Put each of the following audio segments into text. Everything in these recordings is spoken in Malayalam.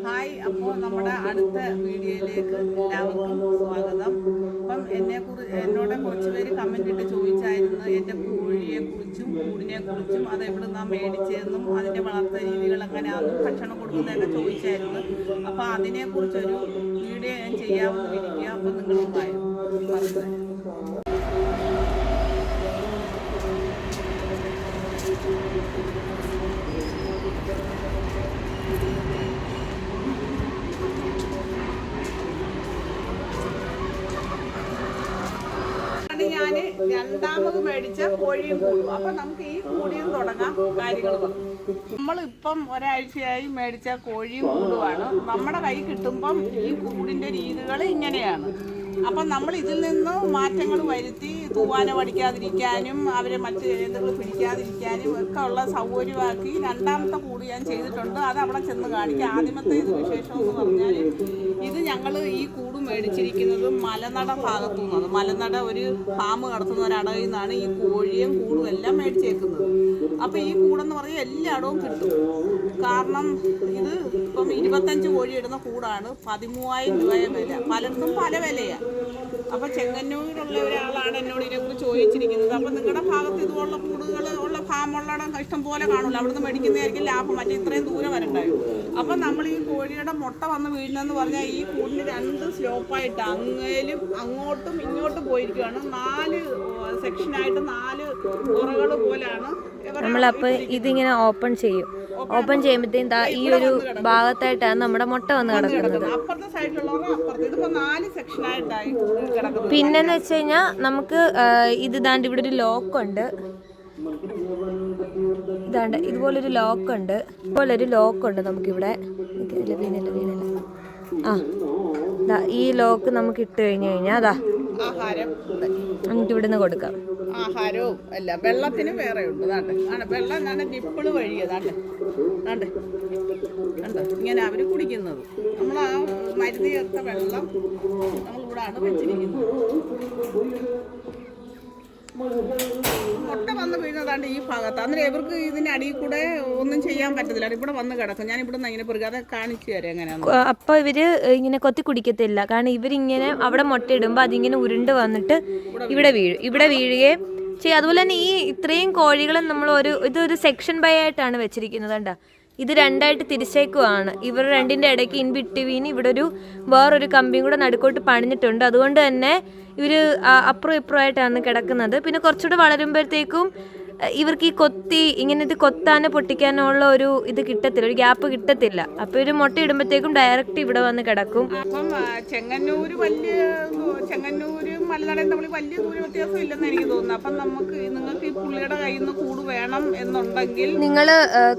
ഹായ്, അപ്പോൾ നമ്മുടെ അടുത്ത വീഡിയോയിലേക്ക് എല്ലാവർക്കും സ്വാഗതം. അപ്പം എന്നോട് കുറച്ച് പേര് കമൻ്റ് ഇട്ട് ചോദിച്ചായിരുന്നു എൻ്റെ കോഴിയെക്കുറിച്ചും കൂടിനെക്കുറിച്ചും അതെവിടെ നിന്നാണ് മേടിച്ചതെന്നും അതിൻ്റെ വളർത്ത രീതികൾ എങ്ങനെയാണെന്നും ഭക്ഷണം കൊടുക്കുന്നതൊക്കെ ചോദിച്ചായിരുന്നു. അപ്പോൾ അതിനെക്കുറിച്ചൊരു വീഡിയോ ഞാൻ ചെയ്യാമെന്ന് ഇരിക്കുക. അപ്പോൾ നിങ്ങൾ പറഞ്ഞു. ഞാൻ രണ്ടാമത് മേടിച്ച കോഴിയും കൂടും. അപ്പൊ നമുക്ക് ഈ കൂടിയും തുടങ്ങാം കാര്യങ്ങൾ. നമ്മളിപ്പം ഒരാഴ്ചയായി മേടിച്ച കോഴിയും കൂടുമാണ്. നമ്മുടെ കൈ കിട്ടുമ്പം ഈ കൂടിന്റെ രീതികൾ ഇങ്ങനെയാണ്. അപ്പം നമ്മൾ ഇതിൽ നിന്ന് മാറ്റങ്ങൾ വരുത്തി തൂവാന പഠിക്കാതിരിക്കാനും അവരെ മറ്റ് ഏതുകൾ പിടിക്കാതിരിക്കാനും ഒക്കെ ഉള്ള സൗകര്യമാക്കി രണ്ടാമത്തെ കൂട് ഞാൻ ചെയ്തിട്ടുണ്ട്. അത് അവിടെ ചെന്ന് കാണിക്കാം. ആദ്യമത്തെ ഇത് വിശേഷം എന്ന് പറഞ്ഞാൽ ഇത് ഞങ്ങൾ ഈ കൂട് മേടിച്ചിരിക്കുന്നത് മലനട ഭാഗത്തു നിന്നാണ്. മലനട ഒരു ഫാം നടത്തുന്ന ഒരടയിൽ നിന്നാണ് ഈ കോഴിയും കൂടും എല്ലാം മേടിച്ചേക്കുന്നത്. അപ്പം ഈ കൂടെന്ന് പറഞ്ഞാൽ എല്ലായിടവും കിട്ടും. കാരണം ഇത് ഇപ്പം 25 കോഴി ഇടുന്ന കൂടാണ്. 13,000 രൂപയെ വില. പലർക്കും പല വിലയാണ്. അപ്പം ചെങ്ങന്നൂരിലുള്ള ഒരാളാണ് എന്നോട് ഇതിനെക്കുറിച്ച് ചോദിച്ചിരിക്കുന്നത്. അപ്പം നിങ്ങളുടെ ഭാഗത്ത് ഇതുപോലുള്ള കൂടുകൾ ഉള്ള ഫാമുള്ളിടം ഇഷ്ടം പോലെ കാണില്ല. അവിടുന്ന് മേടിക്കുന്നതായിരിക്കും ലാഭം. മറ്റേ ഇത്രയും ദൂരം വരണ്ടായോ. അപ്പം നമ്മൾ ഈ കോഴിയുടെ മുട്ട വന്ന് വീഴുന്നതെന്ന് പറഞ്ഞാൽ ഈ കൂടിന് 2 സ്ലോപ്പായിട്ട് അങ്ങേലും അങ്ങോട്ടും ഇങ്ങോട്ടും പോയിരിക്കുകയാണ്. 4 സെക്ഷനായിട്ട് 4 ഉറകൾ പോലെയാണ്. നമ്മളപ്പോൾ ഇതിങ്ങനെ ഓപ്പൺ ചെയ്യും. ഓപ്പൺ ചെയ്യുമ്പോഴത്തേക്കും ഈ ഒരു ഭാഗത്തായിട്ടാണ് നമ്മുടെ മുട്ട വന്ന് കിടക്കുന്നത്. അപ്പുറത്തെ സൈഡിലുള്ള അപ്പുറത്ത് ഇതിപ്പോ 4 സെക്ഷനായിട്ടായി കിടക്കുന്നത്. പിന്നെന്ന് വെച്ച് കഴിഞ്ഞാൽ നമുക്ക് ഇത് ദാണ്ട് ഇവിടെ ഒരു ലോക്കുണ്ട്. ഇതാണ്ട് ഇതുപോലൊരു ലോക്കുണ്ട്. ഇതുപോലൊരു ലോക്കുണ്ട് നമുക്കിവിടെ. ഈ ലോക്ക് നമുക്ക് ഇട്ട് കഴിഞ്ഞു കഴിഞ്ഞാൽ ആഹാരം നമുക്ക് ഇവിടുന്ന് കൊടുക്കാം. ആഹാരവും അല്ല, വെള്ളത്തിന് വേറെ ഉണ്ട്. വെള്ളം ഞാൻ നിപ്പിള് വഴിയതാണ്ട് കണ്ടോ ഇങ്ങനെ അവർ കുടിക്കുന്നത്. നമ്മൾ ആ മരുന്ന് ചേർത്ത വെള്ളം നമ്മളിവിടാണ് വെച്ചിരിക്കുന്നത്. മുട്ട വന്ന് വീഴുന്നതാണ്ട് ഈ ഭാഗത്ത്. അന്നേരം ഇവർക്ക് ഇതിൻ്റെ അടിയിൽ കൂടെ ഒന്നും ചെയ്യാൻ പറ്റത്തില്ല. ഇവിടെ വന്ന് കിടക്കും. ഞാൻ ഇവിടെ നിന്ന് ഇങ്ങനെ പെറുക അത് കാണിച്ചു തരാം എങ്ങനെയാണ്. അപ്പോൾ ഇവര് ഇങ്ങനെ കൊത്തി കുടിക്കത്തില്ല. കാരണം ഇവരിങ്ങനെ അവിടെ മുട്ട ഇടുമ്പോൾ അതിങ്ങനെ ഉരുണ്ട് വന്നിട്ട് ഇവിടെ വീഴുകയും ചെയ്യും. അതുപോലെ തന്നെ ഈ ഇത്രയും കോഴികളും നമ്മൾ ഇതൊരു സെക്ഷൻ ബൈ ആയിട്ടാണ് വെച്ചിരിക്കുന്നത്. കണ്ടാ ഇത് 2ആയിട്ട് തിരിച്ചേക്കുവാണ്. ഇവർ 2ൻ്റെ ഇടയ്ക്ക് ഇൻ ബിറ്റ്വീൻ ഇവിടെ വേറൊരു കമ്പിയും കൂടെ നടുക്കോട്ട് പണിഞ്ഞിട്ടുണ്ട്. അതുകൊണ്ട് തന്നെ ഇവർ അപ്പുറം ഇപ്പുറമായിട്ടാണ് കിടക്കുന്നത്. പിന്നെ കുറച്ചുകൂടെ വളരുമ്പോഴത്തേക്കും ഇവർക്ക് ഈ ഇങ്ങനെ ഇത് കൊത്താനോ പൊട്ടിക്കാനോ ഉള്ള ഒരു ഇത് കിട്ടത്തില്ല, ഒരു ഗ്യാപ്പ് കിട്ടത്തില്ല. അപ്പോൾ ഒരു മുട്ട ഇടുമ്പോഴത്തേക്കും ഡയറക്റ്റ് ഇവിടെ വന്ന് കിടക്കും. അപ്പം ചെങ്ങന്നൂരും മലനടയും തമ്മിൽ വലിയ ദൂര വ്യത്യാസം ഇല്ലെന്ന് എനിക്ക് തോന്നുന്നു. അപ്പം നിങ്ങൾക്ക് ഈ പുള്ളിയുടെ കയ്യിൽ നിന്ന് കൂട് വേണം എന്നുണ്ടെങ്കിൽ നിങ്ങൾ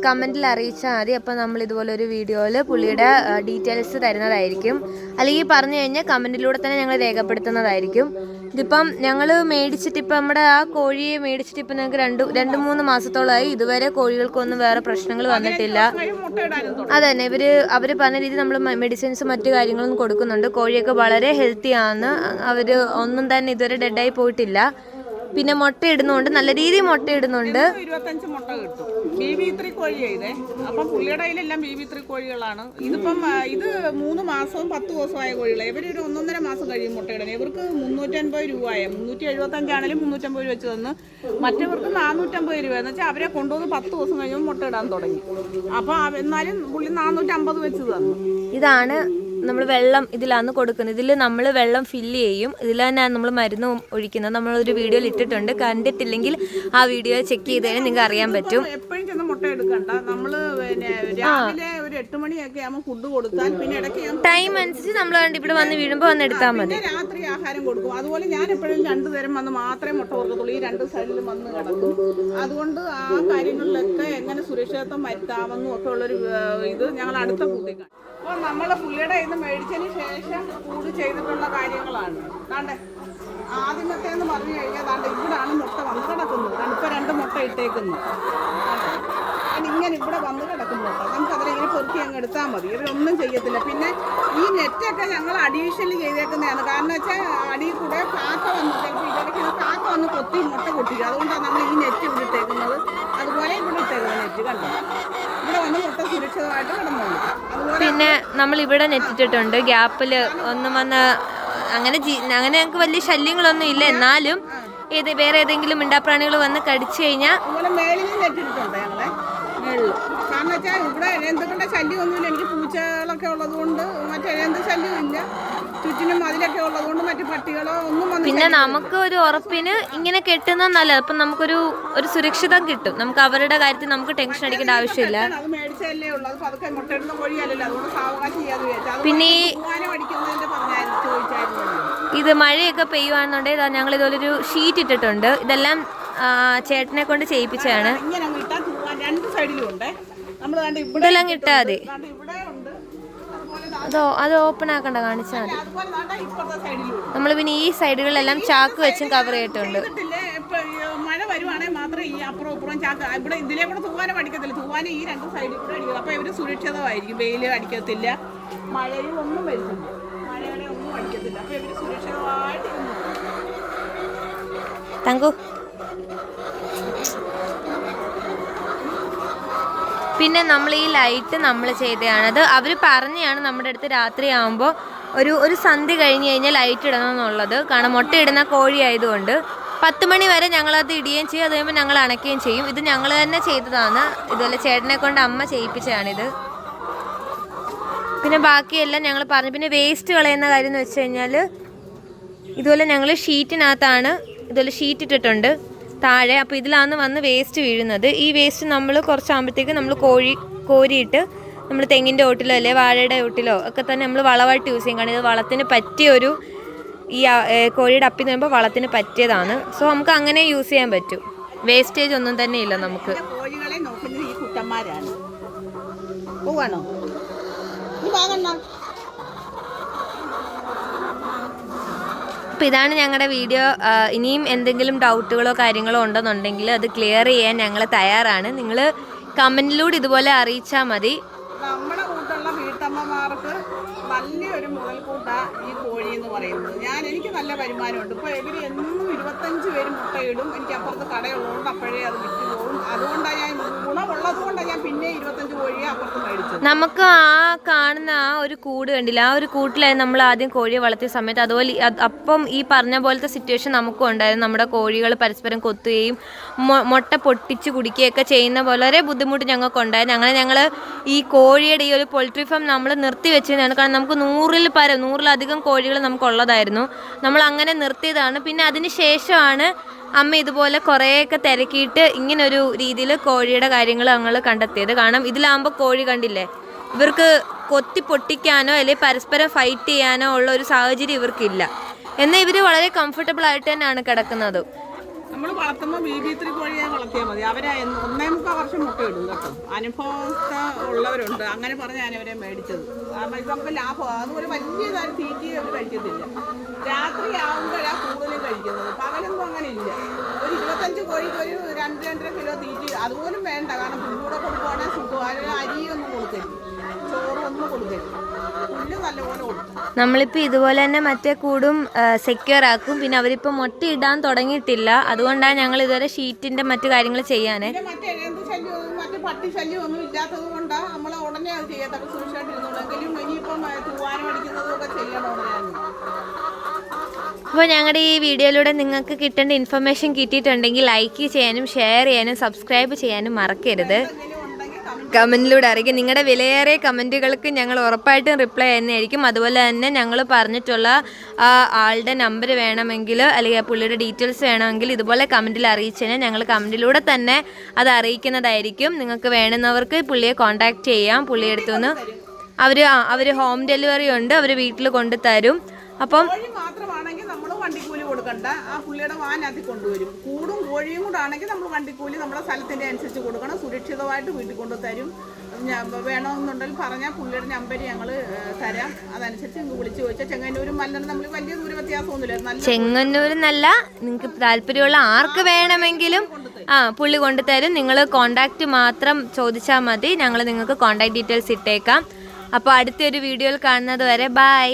കമൻറ്റിൽ അറിയിച്ചാൽ മതി. അപ്പം നമ്മൾ ഇതുപോലെ ഒരു വീഡിയോയിൽ പുള്ളിയുടെ ഡീറ്റെയിൽസ് തരുന്നതായിരിക്കും. അല്ലെങ്കിൽ പറഞ്ഞു കഴിഞ്ഞാൽ കമൻറ്റിലൂടെ തന്നെ ഞങ്ങൾ രേഖപ്പെടുത്തുന്നതായിരിക്കും. ഇതിപ്പം ഞങ്ങൾ മേടിച്ചിട്ട് ഇപ്പം നമ്മുടെ ആ കോഴിയെ മേടിച്ചിട്ട് ഇപ്പം ഞങ്ങൾക്ക് 2-3 മാസത്തോളമായി. ഇതുവരെ കോഴികൾക്കൊന്നും വേറെ പ്രശ്നങ്ങൾ വന്നിട്ടില്ല. അതന്നെ അവർ പറഞ്ഞ രീതി നമ്മൾ മെഡിസിൻസ് മറ്റു കാര്യങ്ങളൊന്നും കൊടുക്കുന്നുണ്ട്. കോഴിയൊക്കെ വളരെ ഹെൽത്തിയാണ്. അവർ ഒന്നും തന്നെ ഇതുവരെ ഡെഡായി പോയിട്ടില്ല. പിന്നെ മുട്ട ഇടുന്നുണ്ട്, നല്ല രീതിയിൽ മുട്ട ഇടുന്നുണ്ട്. 25 മുട്ട കിട്ടും. BB3 കോഴി ചെയ്തേ. അപ്പം പുള്ളിയുടെ കയ്യിലെല്ലാം BB3 കോഴികളാണ്. ഇതിപ്പം ഇത് 3 മാസവും 10 ദിവസമായ കോഴികളാണ്. ഇവരൊരു 1.5 മാസം കഴിയും മുട്ടയിടാൻ. ഇവർക്ക് 350 രൂപയായ 375 ആണെങ്കിലും 350 രൂപ വെച്ച് തന്ന്. മറ്റവർക്ക് 450 രൂപ എന്ന് വെച്ചാൽ അവരെ കൊണ്ടുവന്ന് 10 ദിവസം കഴിയുമ്പോൾ മുട്ട ഇടാൻ തുടങ്ങി. അപ്പോൾ എന്നാലും പുള്ളി 450 വെച്ച് തന്നു. ഇതാണ് നമ്മൾ വെള്ളം ഇതിലാണ് കൊടുക്കുന്നത്. ഇതിൽ നമ്മൾ വെള്ളം ഫില്ല് ചെയ്യും. ഇതിൽ തന്നെയാണ് നമ്മൾ മരുന്ന് ഒഴിക്കുന്നത്. നമ്മളൊരു വീഡിയോയിൽ ഇട്ടിട്ടുണ്ട്. കണ്ടിട്ടില്ലെങ്കിൽ ആ വീഡിയോ ചെക്ക് ചെയ്ത് കഴിഞ്ഞാൽ നിങ്ങൾക്ക് അറിയാൻ പറ്റും. എപ്പോഴും ചെന്ന് മുട്ട എടുക്കണ്ട. നമ്മൾ രാവിലെ ഒരു 8 മണിയൊക്കെ ആകുമ്പോൾ ഫുഡ് കൊടുത്താൽ പിന്നെ ഇടയ്ക്ക് ടൈം അനുസരിച്ച് നമ്മൾ ഇവിടെ വന്ന് വീഴുമ്പോൾ വന്ന് എടുത്താൽ മതി. രാത്രി ആഹാരം കൊടുക്കും. അതുപോലെ ഞാൻ എപ്പോഴും 2 നേരം വന്ന് മാത്രമേ മുട്ട കൊടുക്കത്തുള്ളൂ. ഈ 2 സൈഡിലും വന്ന് കിടക്കും. അതുകൊണ്ട് ആ കാര്യങ്ങളിലൊക്കെ എങ്ങനെ സുരക്ഷിതത്വം വരുത്താമെന്നും ഒക്കെ ഉള്ളൊരു ഇത് ഞങ്ങൾ അടുത്ത കൂട്ടിക്കാണ്. അപ്പോൾ നമ്മൾ പുള്ളിയുടെ ഇന്ന് മേടിച്ചതിന് ശേഷം കൂട് ചെയ്തിട്ടുള്ള കാര്യങ്ങളാണ്. ആദ്യമത്തേന്ന് പറഞ്ഞു കഴിഞ്ഞാൽ ഇവിടാണ് മുട്ട വന്ന് കിടക്കുന്നത്. ഇപ്പോൾ 2 മുട്ട ഇട്ടേക്കുന്നു. ഇങ്ങനെ ഇവിടെ വന്ന് കിടക്കും മുട്ട. നമുക്കതിനെ ഇങ്ങനെ പൊറുക്കി അങ്ങ് എടുത്താൽ മതി. ഇവരൊന്നും ചെയ്യത്തില്ല. പിന്നെ ഈ നെറ്റൊക്കെ ഞങ്ങൾ അഡീഷണൽ ചെയ്തേക്കുന്നതാണ്. കാരണം വെച്ചാൽ അടിയിൽ കൂടെ കാക്ക വന്ന് ചിലപ്പോൾ ഇടയ്ക്ക് കാക്ക വന്ന് കൊത്തി മുട്ട കൊട്ടിക്കും. അതുകൊണ്ടാണ് നമ്മൾ ഈ നെറ്റ് ഇവിടെ ഇട്ടേക്കുന്നത്. അതുപോലെ ഇവിടെ ഇട്ടേക്കുന്നത് നെറ്റ് കണ്ടോ. ഇവിടെ വന്ന് മുട്ട സുരക്ഷിതമായിട്ട് കിടന്നോളൂ. അതുപോലെ പിന്നെ നമ്മൾ ഇവിടെ നെറ്റിട്ടിട്ടുണ്ട് ഗ്യാപ്പിൽ ഒന്നും വന്ന് അങ്ങനെ ഞങ്ങൾക്ക് വലിയ ശല്യങ്ങളൊന്നും ഇല്ല. എന്നാലും വേറെ ഏതെങ്കിലും മിണ്ടാപ്രാണികൾ വന്ന് കടിച്ചു കഴിഞ്ഞാൽ അതുപോലെ മേളിൽ നെറ്റിട്ടുണ്ട് ഞങ്ങളെ മേളിൽ. കാരണം വെച്ചാൽ ഇവിടെ എന്തുകൊണ്ട് ശല്യമൊന്നുമില്ല. എനിക്ക് പൂച്ചകളൊക്കെ ഉള്ളത് കൊണ്ട് മറ്റേ എന്ത് ശല്യമില്ല. ചുറ്റിനും അതിലൊക്കെ ഉള്ളതുകൊണ്ട് മറ്റു പട്ടികളോ ഒന്നും വന്ന് പിന്നെ നമുക്ക് ഒരു ഉറപ്പിന് ഇങ്ങനെ കെട്ടുന്നത് നല്ലത്. അപ്പം നമുക്കൊരു സുരക്ഷിതം കിട്ടും. നമുക്ക് അവരുടെ കാര്യത്തിൽ നമുക്ക് ടെൻഷൻ അടിക്കേണ്ട ആവശ്യമില്ല. അത് മേടിച്ചല്ലേ ഉള്ളൂ. അത് പതുക്കെ മുട്ടയിടുന്ന കോഴിയല്ലല്ലോ. അതുകൊണ്ട് സാവകാശം ചെയ്യാതെ വിചാരിച്ചു. പിന്നെ അടിക്കുന്നതിന്റെ പറഞ്ഞായിരുന്നു ചോദിച്ചായിരുന്നു. ഇത് മഴയൊക്കെ പെയ്യുവാണെന്നുണ്ടെങ്കിൽ ഞങ്ങൾ ഇതുപോലൊരു ഷീറ്റ് ഇട്ടിട്ടുണ്ട്. ഇതെല്ലാം ചേട്ടനെ കൊണ്ട് ചെയ്യിപ്പിച്ചതാണ്. ഇങ്ങനെ അങ്ങ് ഇട്ടാൽ രണ്ട് സൈഡിലും ഉണ്ട്. നമ്മൾ കണ്ട് ഇതെല്ലാം ഇട്ടാൽ മതി. ഇവിടെ ഉണ്ട്. അത് ഓപ്പൺ ആക്കണ്ട, കാണിച്ചാൽ മതി. അതുപോലെ ഇപ്പുറത്തെ സൈഡിലും ഉണ്ട്. നമ്മൾ പിന്നെ ഈ സൈഡുകളിലെല്ലാം ചാക്ക് വെച്ചും കവർ ചെയ്തിട്ടുണ്ട്. മഴ വരുവാണെങ്കിൽ മാത്രമേ ഈ അപ്പുറം ഇപ്പുറം ചാക്ക് ഇവിടെ ഇതിലെ കൂടെ തൂവാനം അടിക്കത്തില്ല. തൂവാനം ഈ രണ്ട് സൈഡിൽ കൂടെ അടിക്കുന്നത്. അപ്പോൾ ഇവർ സുരക്ഷിതമായിരിക്കും. വെയിൽ അടിക്കത്തില്ല, മഴയും ഒന്നും വരുന്നില്ല. മഴയുടെ ഒന്നും അടിക്കത്തില്ല. അപ്പോൾ ഇവർ സുരക്ഷിതമായിട്ട് തങ്കു. പിന്നെ നമ്മൾ ഈ ലൈറ്റ് നമ്മൾ ചെയ്തതാണത്. അവർ പറഞ്ഞാണ് നമ്മുടെ അടുത്ത് രാത്രി ആകുമ്പോൾ ഒരു സന്ധ്യ കഴിഞ്ഞ് കഴിഞ്ഞാൽ ലൈറ്റ് ഇടണം എന്നുള്ളത്. കാരണം മുട്ടയിടുന്ന കോഴി ആയതുകൊണ്ട് 10 മണി വരെ ഞങ്ങളത് ഇടുകയും ചെയ്യും. അത് കഴിയുമ്പോൾ ഞങ്ങൾ അണയ്ക്കുകയും ചെയ്യും. ഇത് ഞങ്ങൾ തന്നെ ചെയ്തതാണ്. ഇതുപോലെ ചേട്ടനെ കൊണ്ട് അമ്മ ചെയ്യിപ്പിച്ചതാണിത്. പിന്നെ ബാക്കിയെല്ലാം ഞങ്ങൾ പറഞ്ഞു. പിന്നെ വേസ്റ്റ് കളയുന്ന കാര്യം എന്ന് വെച്ച് കഴിഞ്ഞാൽ ഇതുപോലെ ഞങ്ങൾ ഷീറ്റിനകത്താണ് ഇതുപോലെ ഷീറ്റ് ഇട്ടിട്ടുണ്ട് താഴെ. അപ്പോൾ ഇതിലാണ് വന്ന് വേസ്റ്റ് വീഴുന്നത്. ഈ വേസ്റ്റ് നമ്മൾ കുറച്ചാകുമ്പോഴത്തേക്ക് നമ്മൾ കോരിയിട്ട് നമ്മൾ തെങ്ങിൻ്റെ ഓട്ടിലോ അല്ലെ വാഴയുടെ ഓട്ടിലോ ഒക്കെ തന്നെ നമ്മൾ വളമായിട്ട് യൂസ് ചെയ്യും. കാരണം ഇത് വളത്തിന് പറ്റിയൊരു ഈ കോഴിയുടെ അപ്പി എന്ന് പറയുമ്പോൾ വളത്തിന് പറ്റിയതാണ്. സോ നമുക്ക് അങ്ങനെ യൂസ് ചെയ്യാൻ പറ്റും. വേസ്റ്റേജ് ഒന്നും തന്നെ ഇല്ല നമുക്ക്. കോഴികളെ നോക്കുന്നത് ഈ കുട്ടന്മാരാണ്. പോവാണോ? അപ്പോൾ ഇതാണ് ഞങ്ങളുടെ വീഡിയോ. ഇനിയും എന്തെങ്കിലും ഡൗട്ടുകളോ കാര്യങ്ങളോ ഉണ്ടെന്നുണ്ടെങ്കിൽ അത് ക്ലിയർ ചെയ്യാൻ ഞങ്ങൾ തയ്യാറാണ്. നിങ്ങൾ കമൻറ്റിലൂടെ ഇതുപോലെ അറിയിച്ചാൽ മതി. നമ്മുടെ കൂട്ടുള്ള വീട്ടമ്മമാർക്ക് നല്ലൊരു മുതൽക്കൂട്ടാണ് ഈ കോഴി എന്ന് പറയുന്നത്. എനിക്ക് നല്ല വരുമാനമുണ്ട്. ഇപ്പോൾ ഇവർ എന്നും 25 പേര് മുട്ടയിടും. എനിക്ക് അപ്പുറത്ത് കടയുള്ളതുകൊണ്ട് അപ്പോഴേ അത് വിറ്റ് പോകും. അതുകൊണ്ടാണ് ഞാൻ ഗുണമുള്ളത് കൊണ്ടാണ് ഞാൻ പിന്നെ 25 കോഴിയെ അപ്പുറത്ത് മേടിച്ചത്. നമുക്ക് കാണുന്ന ആ ഒരു കൂട് കണ്ടില്ല, ആ ഒരു കൂട്ടിലായിരുന്നു നമ്മൾ ആദ്യം കോഴിയെ വളർത്തിയ സമയത്ത്. അതുപോലെ അപ്പം ഈ പറഞ്ഞ പോലത്തെ സിറ്റുവേഷൻ നമുക്കും ഉണ്ടായിരുന്നു. നമ്മുടെ കോഴികൾ പരസ്പരം കൊത്തുകയും മുട്ട പൊട്ടിച്ച് കുടിക്കുകയൊക്കെ ചെയ്യുന്ന വളരെ ബുദ്ധിമുട്ട് ഞങ്ങൾക്കുണ്ടായിരുന്നു. അങ്ങനെ ഞങ്ങൾ ഈ കോഴിയുടെ ഈ ഒരു പോൾട്രി ഫാം നമ്മൾ നിർത്തി വെച്ചതാണ്. കാരണം നമുക്ക് 100-ലധികം കോഴികൾ നമുക്കുള്ളതായിരുന്നു. നമ്മൾ അങ്ങനെ നിർത്തിയതാണ്. പിന്നെ അതിന് ശേഷമാണ് അമ്മ ഇതുപോലെ കുറേയൊക്കെ തിരക്കിയിട്ട് ഇങ്ങനൊരു രീതിയിൽ കോഴിയുടെ കാര്യങ്ങൾ ഞങ്ങൾ കണ്ടെത്തിയത്. കാരണം ഇതിലാകുമ്പോൾ കോഴി കണ്ടില്ലേ, ഇവർക്ക് കൊത്തി പൊട്ടിക്കാനോ അല്ലെങ്കിൽ പരസ്പരം ഫൈറ്റ് ചെയ്യാനോ ഉള്ള ഒരു സാഹചര്യം ഇവർക്കില്ല. എന്നാൽ ഇവർ വളരെ കംഫർട്ടബിൾ ആയിട്ട് തന്നെയാണ് കിടക്കുന്നത്. നമ്മൾ വളർത്തുമ്പോൾ BB3 കോഴിയെ വളർത്തിയാൽ മതി. അവരെ 1.25 വർഷം മുട്ടയിടും കേട്ടോ. അനുഭവസ്ഥ ഉള്ളവരുണ്ട്. അങ്ങനെ പറഞ്ഞ് ഞാനവരെ മേടിച്ചത്. കാരണം ഇത് നമുക്ക് ലാഭമാണ്. അതുപോലെ വലിയതായി തീറ്റി അവർ കഴിക്കത്തില്ല. രാത്രി ആകുമ്പോഴാണ് കൂടുതലും കഴിക്കുന്നത്. പകലൊന്നും അങ്ങനെ ഇല്ല. ഒരു 25 കോഴിക്ക് ഒരു 2-2.5 കിലോ തീറ്റി അതുപോലും വേണ്ട. കാരണം പുല്ലൂടെ കൊടുക്കുവാണെങ്കിൽ സുഖം. അതിന് അരിയൊന്നും കൊടുക്കരുത്, ചോറൊന്നും കൊടുക്കരുത്. പുല്ല് നല്ലപോലെ കൊടുക്കും. നമ്മളിപ്പോൾ ഇതുപോലെ തന്നെ മറ്റേ കൂടും സെക്യൂർ ആക്കും. പിന്നെ അവരിപ്പോൾ മുട്ട ഇടാൻ തുടങ്ങിയിട്ടില്ല. അതുകൊണ്ടാണ് ഞങ്ങൾ ഇതുവരെ ഷീറ്റിൻ്റെ മറ്റു കാര്യങ്ങൾ ചെയ്യാനേ. മറ്റു പട്ടി ശല്യം ഒന്നും ഇല്ലാത്തത് കൊണ്ടാണ് നമ്മൾ ഉടനെ അത് ചെയ്യാത്ത സുരക്ഷിതമായിട്ടിരുന്നുണ്ടെങ്കിലും ഇനിയിപ്പം തൂവാനം അടിക്കുന്നതും ഒക്കെ ചെയ്യണം. അപ്പോൾ ഞങ്ങളുടെ ഈ വീഡിയോയിലൂടെ നിങ്ങൾക്ക് കിട്ടേണ്ട ഇൻഫർമേഷൻ കിട്ടിയിട്ടുണ്ടെങ്കിൽ ലൈക്ക് ചെയ്യാനും ഷെയർ ചെയ്യാനും സബ്സ്ക്രൈബ് ചെയ്യാനും മറക്കരുത്. കമൻറ്റിലൂടെ അറിയിക്കും. നിങ്ങളുടെ വിലയേറിയ കമൻറ്റുകൾക്ക് ഞങ്ങൾ ഉറപ്പായിട്ടും റിപ്ലൈ ചെയ്യുന്നതായിരിക്കും. അതുപോലെ തന്നെ ഞങ്ങൾ പറഞ്ഞിട്ടുള്ള ആളുടെ നമ്പർ വേണമെങ്കിൽ അല്ലെങ്കിൽ പുള്ളിയുടെ ഡീറ്റെയിൽസ് വേണമെങ്കിൽ ഇതുപോലെ കമൻറ്റിൽ അറിയിച്ചു കഴിഞ്ഞാൽ ഞങ്ങൾ കമൻറ്റിലൂടെ തന്നെ അത് അറിയിക്കുന്നതായിരിക്കും. നിങ്ങൾക്ക് വേണ്ടുന്നവർക്ക് പുള്ളിയെ കോൺടാക്റ്റ് ചെയ്യാം. പുള്ളിയുടെ അടുത്തുനിന്ന് അവർ ഹോം ഡെലിവറി ഉണ്ട്. അവർ വീട്ടിൽ കൊണ്ടുതരും. അപ്പം മാത്രമാണെങ്കിൽ നമ്മൾ വണ്ടിക്കൂലി കൊടുക്കണ്ട. ആ പുള്ളിയുടെ വാനകത്ത് കൊണ്ടുവരും. കൂടും കോഴിയും കൂടെ ആണെങ്കിൽ നമ്മൾ വണ്ടിക്കൂലി നമ്മുടെ സ്ഥലത്തിൻ്റെ അനുസരിച്ച് കൊടുക്കണം. സുരക്ഷിതമായിട്ട് വീട്ടിൽ കൊണ്ടുതരും. വേണമെന്നുണ്ടെങ്കിൽ പറഞ്ഞാൽ പുള്ളിയുടെ നമ്പർ ഞങ്ങൾ തരാം. അതനുസരിച്ച് നിങ്ങൾക്ക് വിളിച്ച് ചോദിച്ചാൽ ചെങ്ങന്നൂരും മല്ലനും നമ്മൾ വലിയ ദൂര വ്യത്യാസമൊന്നുമില്ല. ചെങ്ങന്നൂരെന്നല്ല, നിങ്ങൾക്ക് താല്പര്യമുള്ള ആർക്ക് വേണമെങ്കിലും പുള്ളി കൊണ്ടുതരും. നിങ്ങൾ കോണ്ടാക്റ്റ് മാത്രം ചോദിച്ചാൽ മതി. ഞങ്ങൾ നിങ്ങൾക്ക് കോണ്ടാക്ട് ഡീറ്റെയിൽസ് ഇട്ടേക്കാം. അപ്പോൾ അടുത്തൊരു വീഡിയോയിൽ കാണുന്നത് വരെ ബൈ.